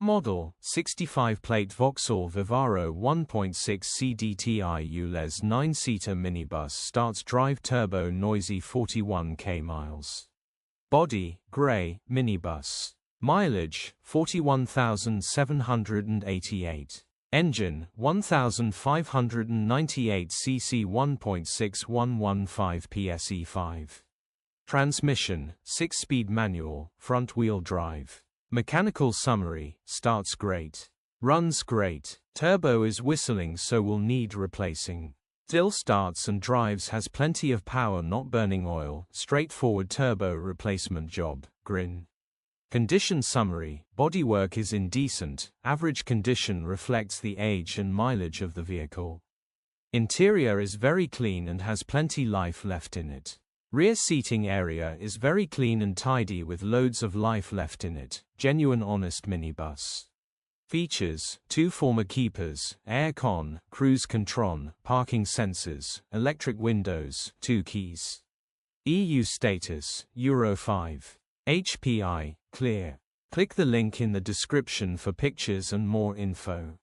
Model, 65-plate Vauxhall Vivaro 1.6 CDTI ULEZ 9-seater minibus starts drive turbo noisy 41k miles. Body, grey, minibus. Mileage, 41,788. Engine, 1,598 cc 1.6115 PSE5. Transmission, 6-speed manual, front-wheel drive. Mechanical summary, starts great. Runs great. Turbo is whistling so will need replacing. Still starts and drives, has plenty of power, not burning oil, straightforward turbo replacement job, grin. Condition summary, bodywork is in decent, average condition, reflects the age and mileage of the vehicle. Interior is very clean and has plenty life left in it. Rear seating area is very clean and tidy with loads of life left in it. Genuine honest minibus. Features: 2 former keepers, aircon, cruise control, parking sensors, electric windows, 2 keys. EU status, Euro 5. HPI, clear. Click the link in the description for pictures and more info.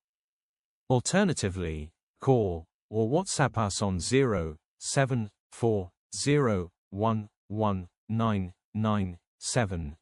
Alternatively, call or WhatsApp us on 074011997.